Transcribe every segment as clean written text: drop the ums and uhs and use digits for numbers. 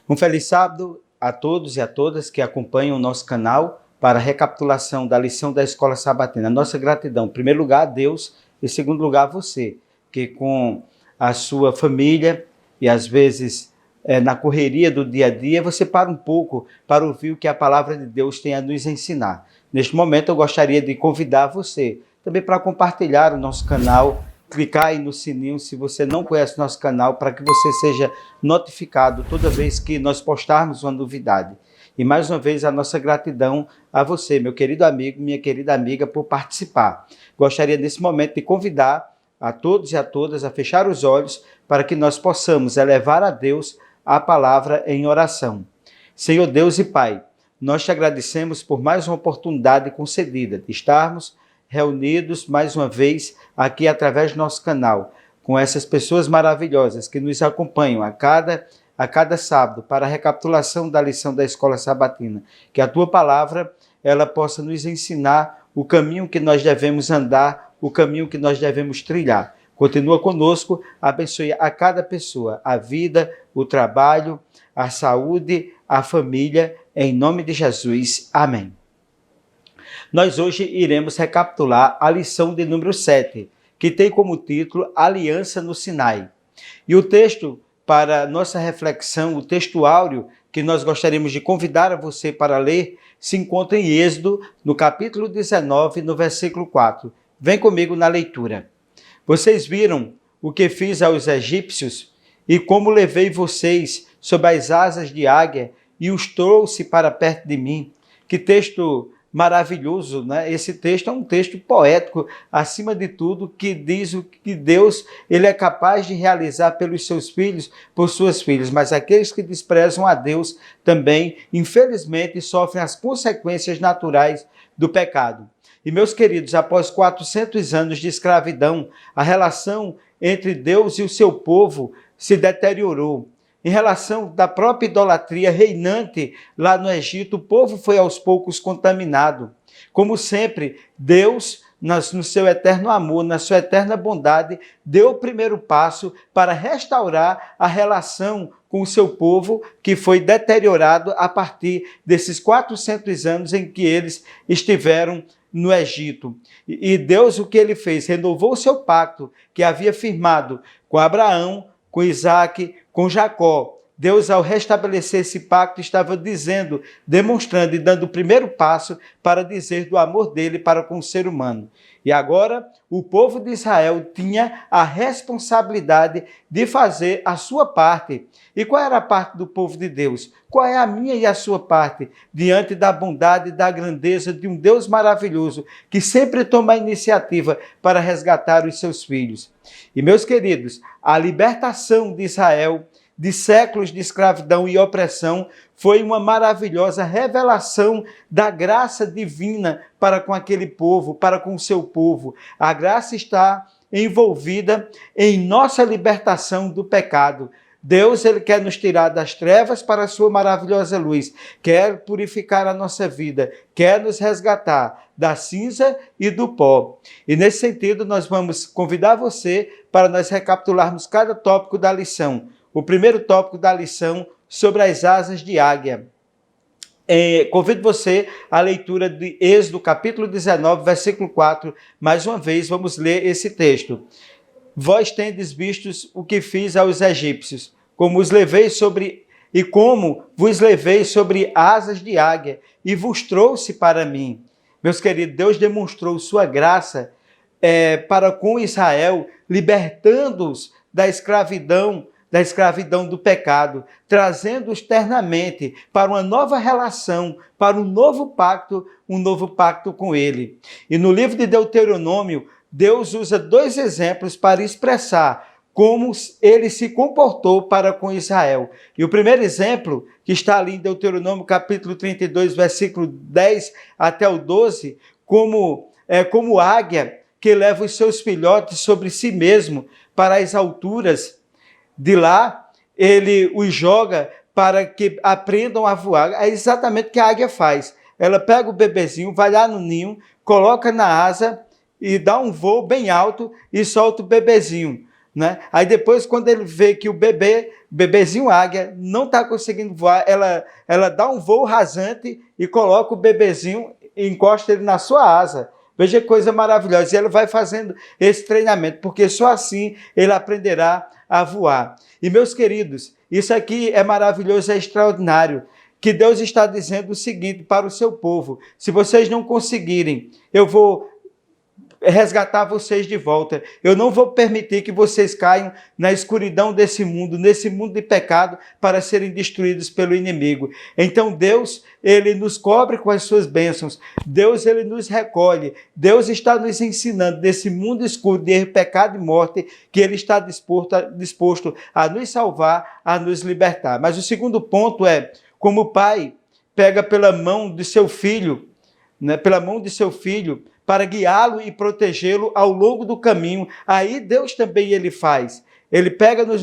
Um feliz sábado a todos e a todas que acompanham o nosso canal para a recapitulação da lição da Escola Sabatina. Nossa gratidão, em primeiro lugar, a Deus e, em segundo lugar, a você, que com a sua família e, às vezes, na correria do dia a dia, você para um pouco para ouvir o que a palavra de Deus tem a nos ensinar. Neste momento, eu gostaria de convidar você também para compartilhar o nosso canal, clicar aí no sininho se você não conhece nosso canal, para que você seja notificado toda vez que nós postarmos uma novidade. E mais uma vez a nossa gratidão a você, meu querido amigo, minha querida amiga, por participar. Gostaria nesse momento de convidar a todos e a todas a fechar os olhos para que nós possamos elevar a Deus a palavra em oração. Senhor Deus e Pai, nós te agradecemos por mais uma oportunidade concedida de estarmos reunidos mais uma vez aqui através do nosso canal, com essas pessoas maravilhosas que nos acompanham a cada sábado para a recapitulação da lição da Escola Sabatina. Que a tua palavra ela possa nos ensinar o caminho que nós devemos andar, o caminho que nós devemos trilhar. Continua conosco, abençoe a cada pessoa, a vida, o trabalho, a saúde, a família, em nome de Jesus. Amém. Nós hoje iremos recapitular a lição de número 7, que tem como título Aliança no Sinai. E o texto para nossa reflexão, o texto áureo que nós gostaríamos de convidar a você para ler, se encontra em Êxodo, no capítulo 19, no versículo 4. Vem comigo na leitura. Vocês viram o que fiz aos egípcios e como levei vocês sob as asas de águia e os trouxe para perto de mim. Que texto maravilhoso, né? Esse texto é um texto poético, acima de tudo, que diz o que Deus ele é capaz de realizar pelos seus filhos, por suas filhas, mas aqueles que desprezam a Deus também, infelizmente, sofrem as consequências naturais do pecado. E, meus queridos, após 400 anos de escravidão, a relação entre Deus e o seu povo se deteriorou. Em relação da própria idolatria reinante lá no Egito, o povo foi aos poucos contaminado. Como sempre, Deus, no seu eterno amor, na sua eterna bondade, deu o primeiro passo para restaurar a relação com o seu povo, que foi deteriorado a partir desses 400 anos em que eles estiveram no Egito. E Deus, o que ele fez? Renovou o seu pacto que havia firmado com Abraão, com Isaac, com Jacó. Deus, ao restabelecer esse pacto, estava dizendo, demonstrando e dando o primeiro passo para dizer do amor dele para com o ser humano. E agora, o povo de Israel tinha a responsabilidade de fazer a sua parte. E qual era a parte do povo de Deus? Qual é a minha e a sua parte diante da bondade e da grandeza de um Deus maravilhoso que sempre toma a iniciativa para resgatar os seus filhos? E, meus queridos, a libertação de Israel de séculos de escravidão e opressão foi uma maravilhosa revelação da graça divina para com aquele povo, para com o seu povo. A graça está envolvida em nossa libertação do pecado. Deus, ele quer nos tirar das trevas para a sua maravilhosa luz, quer purificar a nossa vida, quer nos resgatar da cinza e do pó. E nesse sentido, nós vamos convidar você para nós recapitularmos cada tópico da lição. O primeiro tópico da lição sobre as asas de águia. Convido você à leitura de Êxodo, capítulo 19, versículo 4. Mais uma vez, vamos ler esse texto. Vós tendes vistos o que fiz aos egípcios, como vos levei sobre asas de águia, e vos trouxe para mim. Meus queridos, Deus demonstrou sua graça para com Israel, libertando-os da escravidão do pecado, trazendo-os eternamente para uma nova relação, para um novo pacto com ele. E no livro de Deuteronômio, Deus usa dois exemplos para expressar como ele se comportou para com Israel. E o primeiro exemplo, que está ali em Deuteronômio capítulo 32, versículo 10 até o 12, como águia que leva os seus filhotes sobre si mesmo para as alturas. De lá, ele os joga para que aprendam a voar. É exatamente o que a águia faz. Ela pega o bebezinho, vai lá no ninho, coloca na asa e dá um voo bem alto e solta o bebezinho. né? Aí depois, quando ele vê que o bebezinho águia, não está conseguindo voar, ela dá um voo rasante e coloca o bebezinho e encosta ele na sua asa. Veja que coisa maravilhosa. E ela vai fazendo esse treinamento, porque só assim ele aprenderá a voar. E, meus queridos, isso aqui é maravilhoso, é extraordinário, que Deus está dizendo o seguinte para o seu povo: se vocês não conseguirem, eu vou resgatar vocês de volta. Eu não vou permitir que vocês caiam na escuridão desse mundo, nesse mundo de pecado, para serem destruídos pelo inimigo. Então Deus, ele nos cobre com as suas bênçãos. Deus, ele nos recolhe. Deus está nos ensinando desse mundo escuro de erro, pecado e morte, que ele está disposto a nos salvar, a nos libertar. Mas o segundo ponto é, como o pai pega pela mão de seu filho, né, pela mão de seu filho, para guiá-lo e protegê-lo ao longo do caminho, aí Deus também ele faz. Ele pega nas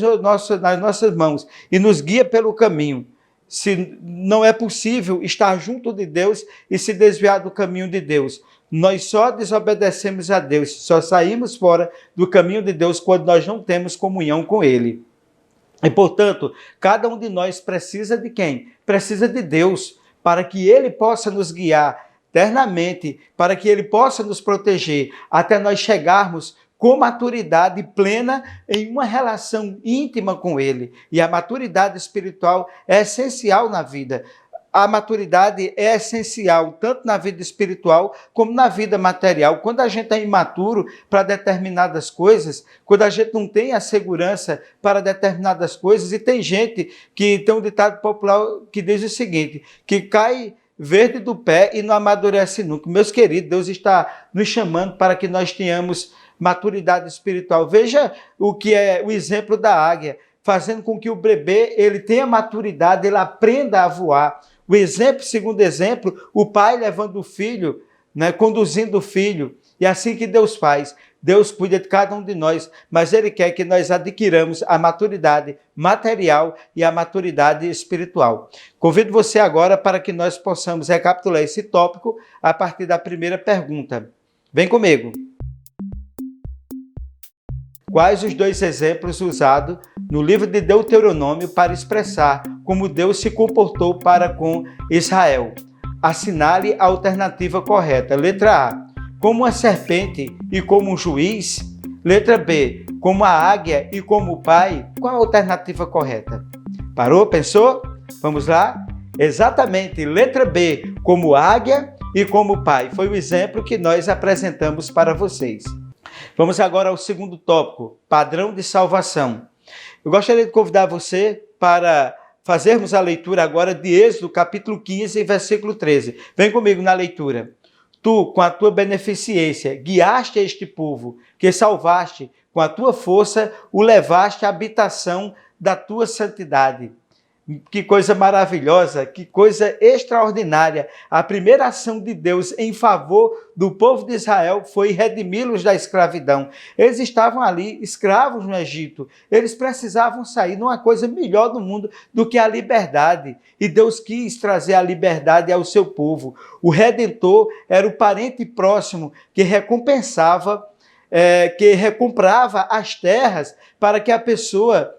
nossas mãos e nos guia pelo caminho. Se não é possível estar junto de Deus e se desviar do caminho de Deus. Nós só desobedecemos a Deus, só saímos fora do caminho de Deus quando nós não temos comunhão com Ele. E, portanto, cada um de nós precisa de quem? Precisa de Deus, para que Ele possa nos guiar eternamente, para que Ele possa nos proteger, até nós chegarmos com maturidade plena em uma relação íntima com Ele. E a maturidade espiritual é essencial na vida. A maturidade é essencial tanto na vida espiritual como na vida material. Quando a gente é imaturo para determinadas coisas, quando a gente não tem a segurança para determinadas coisas, e tem gente que tem um ditado popular que diz o seguinte, que cai verde do pé e não amadurece nunca. Meus queridos, Deus está nos chamando para que nós tenhamos maturidade espiritual. Veja o que é o exemplo da águia, fazendo com que o bebê ele tenha maturidade, ele aprenda a voar. O exemplo, segundo exemplo, o pai levando o filho, né, conduzindo o filho. E assim que Deus faz. Deus cuida de cada um de nós, mas Ele quer que nós adquiramos a maturidade material e a maturidade espiritual. Convido você agora para que nós possamos recapitular esse tópico a partir da primeira pergunta. Vem comigo. Quais os dois exemplos usados no livro de Deuteronômio para expressar como Deus se comportou para com Israel? Assinale a alternativa correta. Letra A, como uma serpente e como um juiz. Letra B, como a águia e como o pai. Qual a alternativa correta? Parou? Pensou? Vamos lá? Exatamente, letra B, como águia e como pai. Foi o exemplo que nós apresentamos para vocês. Vamos agora ao segundo tópico, padrão de salvação. Eu gostaria de convidar você para fazermos a leitura agora de Êxodo, capítulo 15, versículo 13. Vem comigo na leitura. Tu, com a tua beneficência, guiaste este povo, que salvaste, com a tua força, o levaste à habitação da tua santidade. Que coisa maravilhosa, que coisa extraordinária. A primeira ação de Deus em favor do povo de Israel foi redimi-los da escravidão. Eles estavam ali, escravos no Egito. Eles precisavam sair numa coisa melhor do mundo do que a liberdade. E Deus quis trazer a liberdade ao seu povo. O Redentor era o parente próximo que recompensava, que recomprava as terras para que a pessoa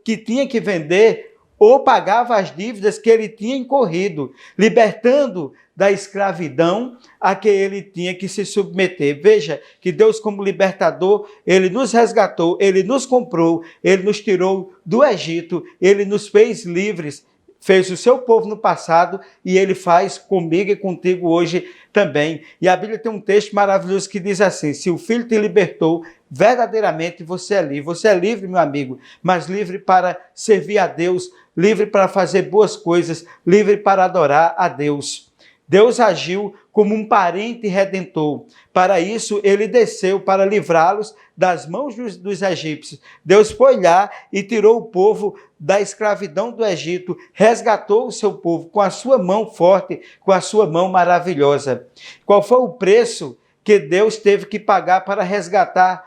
que tinha que vender ou pagava as dívidas que ele tinha incorrido, libertando da escravidão a que ele tinha que se submeter. Veja que Deus, como libertador, ele nos resgatou, ele nos comprou, ele nos tirou do Egito, ele nos fez livres, fez o seu povo no passado e ele faz comigo e contigo hoje também. E a Bíblia tem um texto maravilhoso que diz assim: se o Filho te libertou, verdadeiramente você é livre. Você é livre, meu amigo, mas livre para servir a Deus, livre para fazer boas coisas, livre para adorar a Deus. Deus agiu como um parente redentor. Para isso, ele desceu para livrá-los das mãos dos egípcios. Deus foi lá e tirou o povo da escravidão do Egito, resgatou o seu povo com a sua mão forte, com a sua mão maravilhosa. Qual foi o preço que Deus teve que pagar para resgatar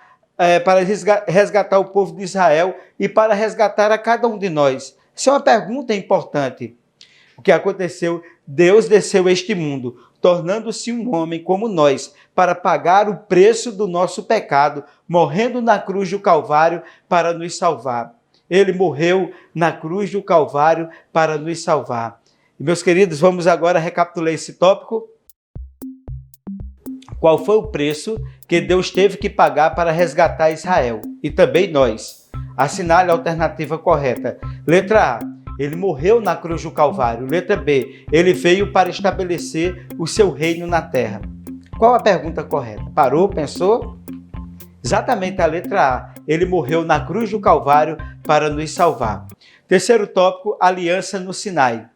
o povo de Israel e para resgatar a cada um de nós? Isso é uma pergunta importante. O que aconteceu? Deus desceu a este mundo, tornando-se um homem como nós, para pagar o preço do nosso pecado, morrendo na cruz do Calvário para nos salvar. Ele morreu na cruz do Calvário para nos salvar. E, meus queridos, vamos agora recapitular esse tópico. Qual foi o preço que Deus teve que pagar para resgatar Israel? E também nós. Assinale a alternativa correta. Letra A, ele morreu na cruz do Calvário. Letra B, ele veio para estabelecer o seu reino na terra. Qual a pergunta correta? Parou, pensou? Exatamente a letra A. Ele morreu na cruz do Calvário para nos salvar. Terceiro tópico, aliança no Sinai.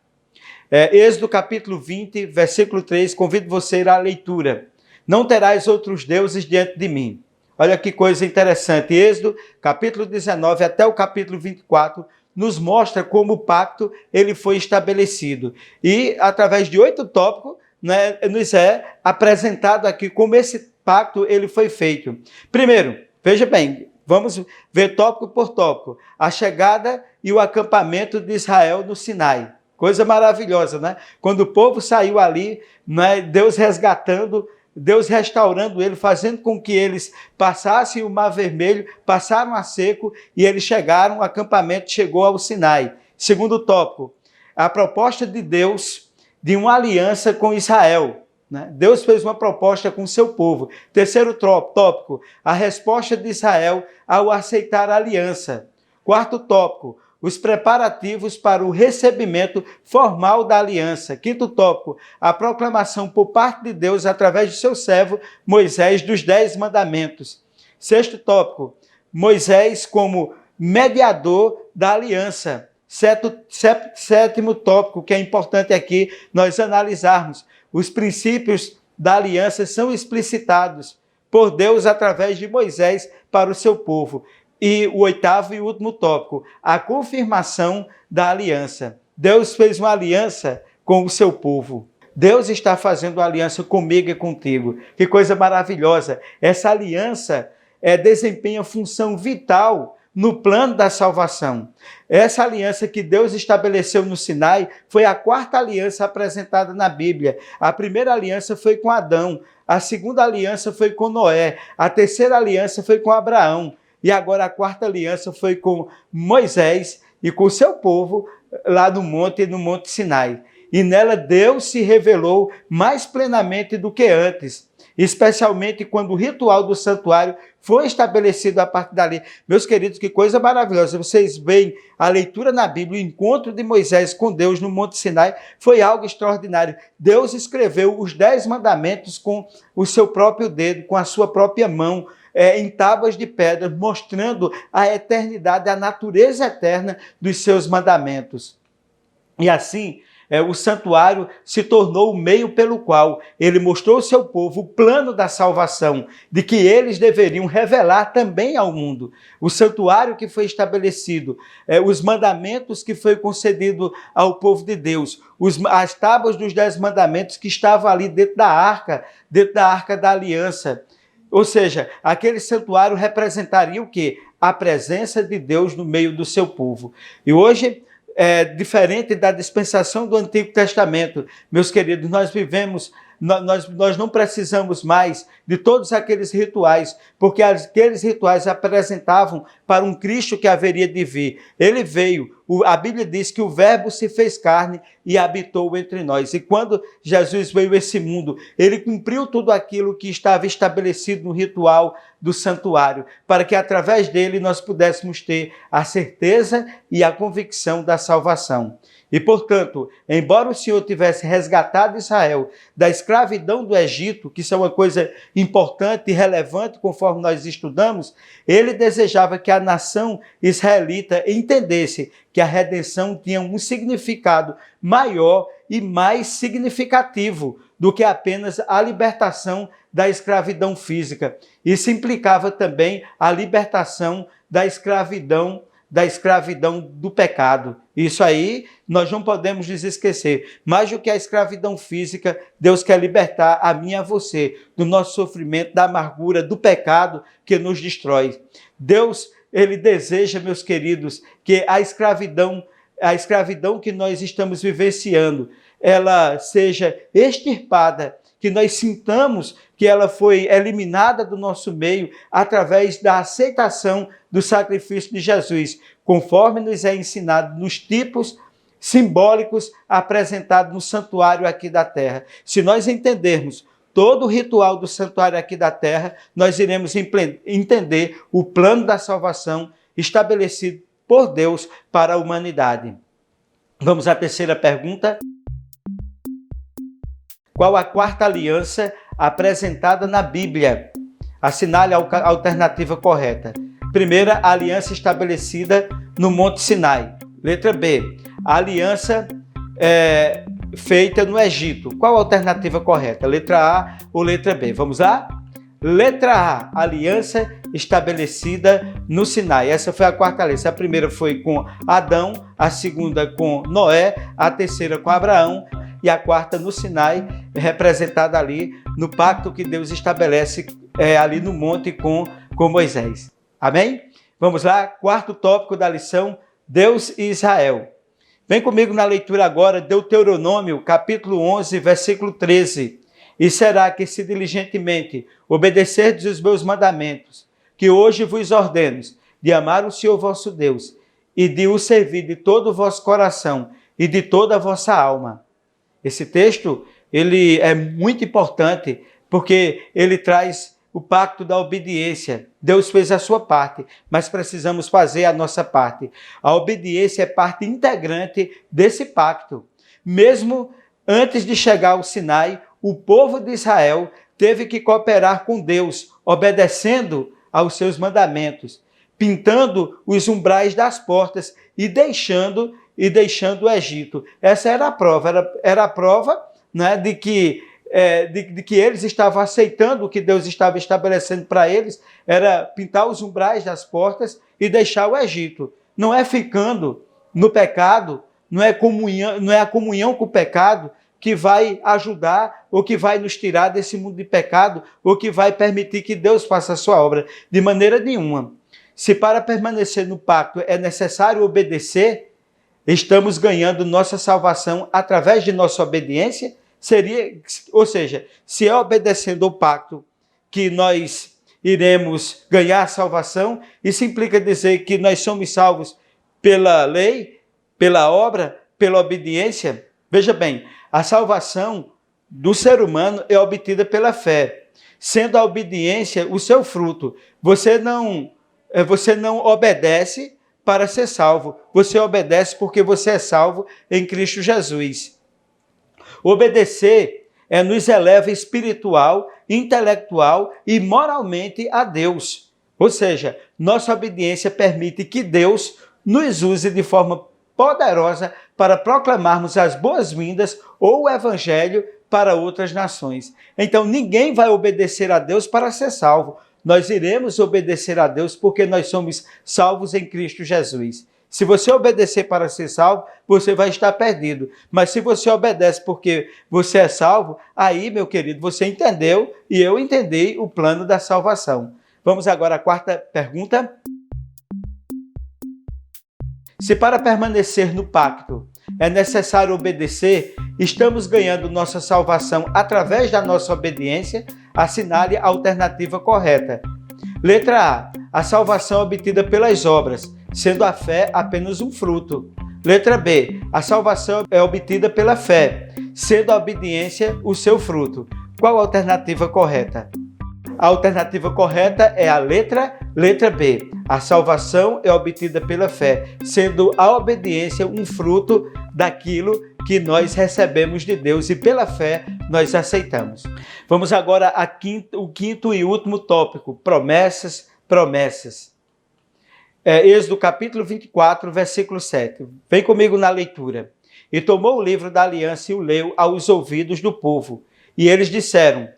Êxodo capítulo 20, versículo 3, convido você a ir à leitura. Não terás outros deuses diante de mim. Olha que coisa interessante. Êxodo capítulo 19 até o capítulo 24 nos mostra como o pacto ele foi estabelecido. E através de 8 tópicos, né, nos é apresentado aqui como esse pacto ele foi feito. Primeiro, veja bem, vamos ver tópico por tópico. A chegada e o acampamento de Israel no Sinai. Coisa maravilhosa, né? Quando o povo saiu ali, né, Deus resgatando, Deus restaurando ele, fazendo com que eles passassem o Mar Vermelho, passaram a seco e eles chegaram, o acampamento chegou ao Sinai. Segundo tópico, a proposta de Deus de uma aliança com Israel. Né? Deus fez uma proposta com o seu povo. Terceiro tópico, a resposta de Israel ao aceitar a aliança. Quarto tópico, os preparativos para o recebimento formal da aliança. Quinto tópico, a proclamação por parte de Deus através de seu servo Moisés dos 10 mandamentos. Sexto tópico, Moisés como mediador da aliança. Sétimo tópico, que é importante aqui nós analisarmos. Os princípios da aliança são explicitados por Deus através de Moisés para o seu povo. E o oitavo e último tópico, a confirmação da aliança. Deus fez uma aliança com o seu povo. Deus está fazendo uma aliança comigo e contigo. Que coisa maravilhosa. Essa aliança desempenha função vital no plano da salvação. Essa aliança que Deus estabeleceu no Sinai foi a quarta aliança apresentada na Bíblia. A primeira aliança foi com Adão, a segunda aliança foi com Noé, a terceira aliança foi com Abraão e agora a quarta aliança foi com Moisés e com o seu povo lá no Monte Sinai. E nela Deus se revelou mais plenamente do que antes, especialmente quando o ritual do santuário foi estabelecido a partir dali. Meus queridos, que coisa maravilhosa. Vocês veem a leitura na Bíblia, o encontro de Moisés com Deus no Monte Sinai foi algo extraordinário. Deus escreveu os 10 mandamentos com o seu próprio dedo, com a sua própria mão, em tábuas de pedra, mostrando a eternidade, a natureza eterna dos seus mandamentos. E assim, o santuário se tornou o meio pelo qual ele mostrou ao seu povo o plano da salvação, de que eles deveriam revelar também ao mundo. O santuário que foi estabelecido, os mandamentos que foi concedido ao povo de Deus, as tábuas dos 10 mandamentos que estavam ali dentro da arca da aliança. Ou seja, aquele santuário representaria o quê? A presença de Deus no meio do seu povo. E hoje, diferente da dispensação do Antigo Testamento, meus queridos, nós não precisamos mais de todos aqueles rituais, porque aqueles rituais apresentavam para um Cristo que haveria de vir. Ele veio, a Bíblia diz que o Verbo se fez carne e habitou entre nós. E quando Jesus veio a esse mundo, ele cumpriu tudo aquilo que estava estabelecido no ritual do santuário, para que através dele nós pudéssemos ter a certeza e a convicção da salvação. E, portanto, embora o Senhor tivesse resgatado Israel da escravidão do Egito, que isso é uma coisa importante e relevante conforme nós estudamos, ele desejava que a nação israelita entendesse que a redenção tinha um significado maior e mais significativo do que apenas a libertação da escravidão física. Isso implicava também a libertação da escravidão do pecado. Isso aí nós não podemos nos esquecer. Mais do que a escravidão física, Deus quer libertar a mim e a você do nosso sofrimento, da amargura, do pecado que nos destrói. Deus, ele deseja, meus queridos, que a escravidão que nós estamos vivenciando, ela seja extirpada, que nós sintamos que ela foi eliminada do nosso meio através da aceitação do sacrifício de Jesus, conforme nos é ensinado nos tipos simbólicos apresentados no santuário aqui da terra. Se nós entendermos todo o ritual do santuário aqui da terra, nós iremos entender o plano da salvação estabelecido por Deus para a humanidade. Vamos à terceira pergunta. Qual a quarta aliança apresentada na Bíblia? Assinale a alternativa correta. Primeira, a aliança estabelecida no Monte Sinai. Letra B, a aliança feita no Egito. Qual a alternativa correta? Letra A ou letra B? Vamos lá? Letra A, aliança estabelecida no Sinai. Essa foi a quarta aliança. A primeira foi com Adão, a segunda com Noé, a terceira com Abraão e a quarta no Sinai, representada ali no pacto que Deus estabelece ali no monte com Moisés. Amém? Vamos lá, quarto tópico da lição, Deus e Israel. Vem comigo na leitura agora, Deuteronômio, capítulo 11, versículo 13. E será que se diligentemente obedecerdes os meus mandamentos, que hoje vos ordeno, de amar o Senhor vosso Deus, e de o servir de todo o vosso coração e de toda a vossa alma. Esse texto, ele é muito importante, porque ele traz o pacto da obediência. Deus fez a sua parte, mas precisamos fazer a nossa parte. A obediência é parte integrante desse pacto. Mesmo antes de chegar ao Sinai, o povo de Israel teve que cooperar com Deus, obedecendo aos seus mandamentos, pintando os umbrais das portas e deixando o Egito. Essa era a prova, era a prova, né, de que eles estavam aceitando o que Deus estava estabelecendo para eles, era pintar os umbrais das portas e deixar o Egito. Não é ficando no pecado, não é a comunhão com o pecado que vai ajudar ou que vai nos tirar desse mundo de pecado ou que vai permitir que Deus faça a sua obra. De maneira nenhuma. Se para permanecer no pacto é necessário obedecer, estamos ganhando nossa salvação através de nossa obediência. Ou seja, se é obedecendo ao pacto que nós iremos ganhar a salvação, isso implica dizer que nós somos salvos pela lei, pela obra, pela obediência. Veja bem, a salvação do ser humano é obtida pela fé, sendo a obediência o seu fruto. Você não obedece para ser salvo, você obedece porque você é salvo em Cristo Jesus. Obedecer nos eleva espiritual, intelectual e moralmente a Deus. Ou seja, nossa obediência permite que Deus nos use de forma poderosa para proclamarmos as boas-vindas ou o evangelho para outras nações. Então, ninguém vai obedecer a Deus para ser salvo. Nós iremos obedecer a Deus porque nós somos salvos em Cristo Jesus. Se você obedecer para ser salvo, você vai estar perdido. Mas se você obedece porque você é salvo, aí, meu querido, você entendeu e eu entendi o plano da salvação. Vamos agora à quarta pergunta. Se para permanecer no pacto é necessário obedecer, estamos ganhando nossa salvação através da nossa obediência? Assinale a alternativa correta. Letra A salvação é obtida pelas obras, sendo a fé apenas um fruto. Letra B, a salvação é obtida pela fé, sendo a obediência o seu fruto. Qual a alternativa correta? A alternativa correta é a letra B. A salvação é obtida pela fé, sendo a obediência um fruto daquilo que nós recebemos de Deus e pela fé nós aceitamos. Vamos agora ao quinto e último tópico, promessas. Êxodo capítulo 24, versículo 7. Vem comigo na leitura. E tomou o livro da aliança e o leu aos ouvidos do povo. E eles disseram: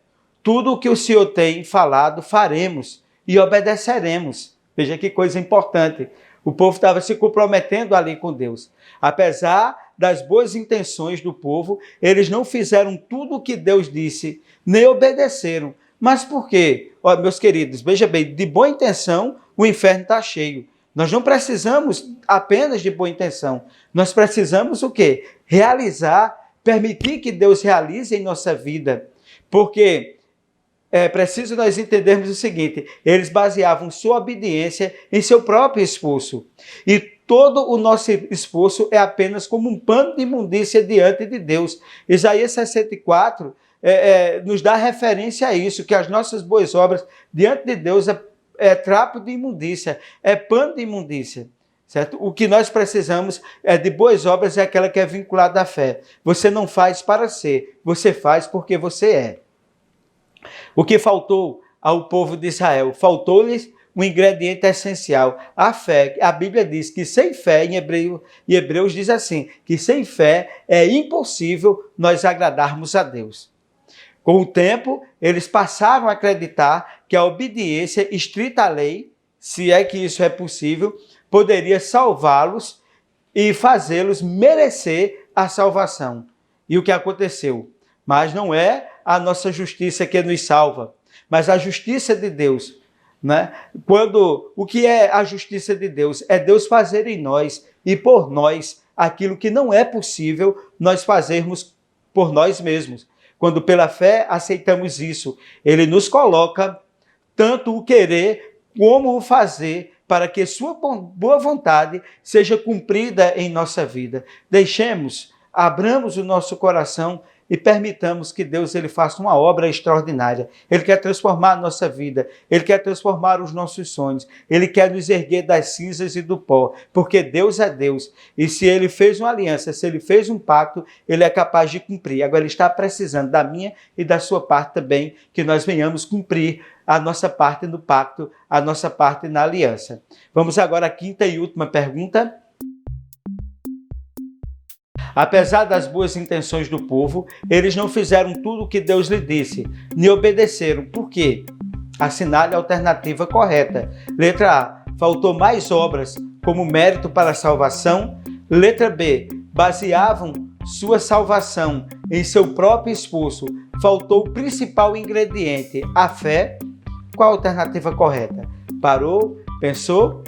tudo o que o Senhor tem falado faremos e obedeceremos. Veja que coisa importante. O povo estava se comprometendo ali com Deus. Apesar das boas intenções do povo, eles não fizeram tudo o que Deus disse, nem obedeceram. Mas por quê? Ó, meus queridos, veja bem, de boa intenção o inferno está cheio. Nós não precisamos apenas de boa intenção. Nós precisamos o quê? Realizar permitir que Deus realize em nossa vida, porque é preciso nós entendermos o seguinte: eles baseavam sua obediência em seu próprio esforço. E todo o nosso esforço é apenas como um pano de imundícia diante de Deus. Isaías 64 nos dá referência a isso, que as nossas boas obras diante de Deus é trapo de imundícia, é pano de imundícia. Certo? O que nós precisamos de boas obras é aquela que é vinculada à fé. Você não faz para ser, você faz porque você é. O que faltou ao povo de Israel? Faltou-lhes um ingrediente essencial, a fé. A Bíblia diz que sem fé, em Hebreus diz assim, que sem fé é impossível nós agradarmos a Deus. Com o tempo, eles passaram a acreditar que a obediência estrita à lei, se é que isso é possível, poderia salvá-los e fazê-los merecer a salvação. E o que aconteceu? Mas não é a nossa justiça que nos salva, mas a justiça de Deus. Né? O que é a justiça de Deus? É Deus fazer em nós e por nós aquilo que não é possível nós fazermos por nós mesmos. Quando pela fé aceitamos isso, Ele nos coloca tanto o querer como o fazer para que sua boa vontade seja cumprida em nossa vida. Abramos o nosso coração e permitamos que Deus ele faça uma obra extraordinária. Ele quer transformar a nossa vida, Ele quer transformar os nossos sonhos, Ele quer nos erguer das cinzas e do pó, porque Deus é Deus. E se Ele fez uma aliança, se Ele fez um pacto, Ele é capaz de cumprir. Agora Ele está precisando da minha e da sua parte também, que nós venhamos cumprir a nossa parte no pacto, a nossa parte na aliança. Vamos agora à quinta e última pergunta. Apesar das boas intenções do povo, eles não fizeram tudo o que Deus lhe disse, nem obedeceram. Por quê? Assinale a alternativa correta. Letra A. Faltou mais obras como mérito para a salvação. Letra B. Baseavam sua salvação em seu próprio esforço. Faltou o principal ingrediente, a fé. Qual a alternativa correta? Parou? Pensou?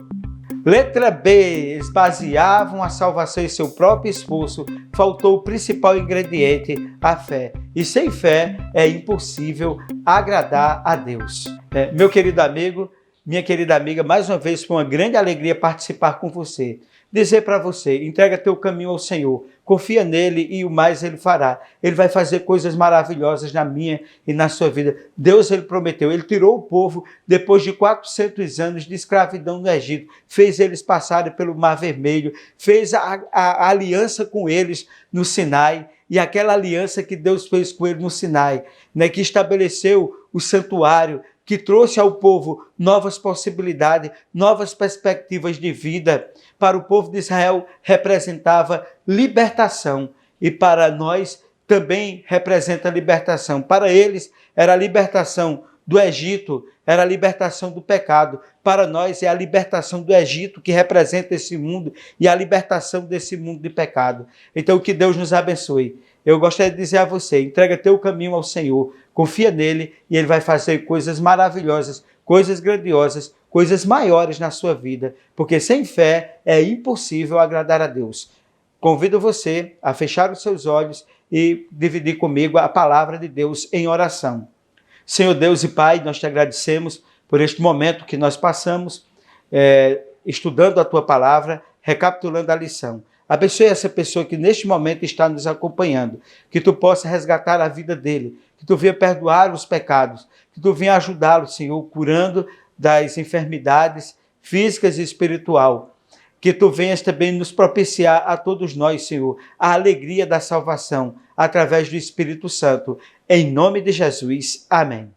Letra B, eles baseavam a salvação em seu próprio esforço, faltou o principal ingrediente, a fé. E sem fé é impossível agradar a Deus. Meu querido amigo, minha querida amiga, mais uma vez foi uma grande alegria participar com você. Dizer para você, entrega teu caminho ao Senhor, confia nele e o mais ele fará. Ele vai fazer coisas maravilhosas na minha e na sua vida. Deus ele prometeu, ele tirou o povo depois de 400 anos de escravidão no Egito, fez eles passarem pelo Mar Vermelho, fez a aliança com eles no Sinai, e aquela aliança que Deus fez com ele no Sinai, né, que estabeleceu o santuário, que trouxe ao povo novas possibilidades, novas perspectivas de vida. Para o povo de Israel representava libertação e para nós também representa libertação. Para eles era a libertação do Egito, era a libertação do pecado. Para nós é a libertação do Egito que representa esse mundo e a libertação desse mundo de pecado. Então que Deus nos abençoe. Eu gostaria de dizer a você, entrega teu caminho ao Senhor, confia nele e ele vai fazer coisas maravilhosas, coisas grandiosas, coisas maiores na sua vida, porque sem fé é impossível agradar a Deus. Convido você a fechar os seus olhos e dividir comigo a palavra de Deus em oração. Senhor Deus e Pai, nós te agradecemos por este momento que nós passamos estudando a tua palavra, recapitulando a lição. Abençoe essa pessoa que neste momento está nos acompanhando, que tu possa resgatar a vida dele, que tu venha perdoar os pecados, que tu venha ajudá-lo, Senhor, curando das enfermidades físicas e espiritual. Que tu venhas também nos propiciar a todos nós, Senhor, a alegria da salvação através do Espírito Santo. Em nome de Jesus. Amém.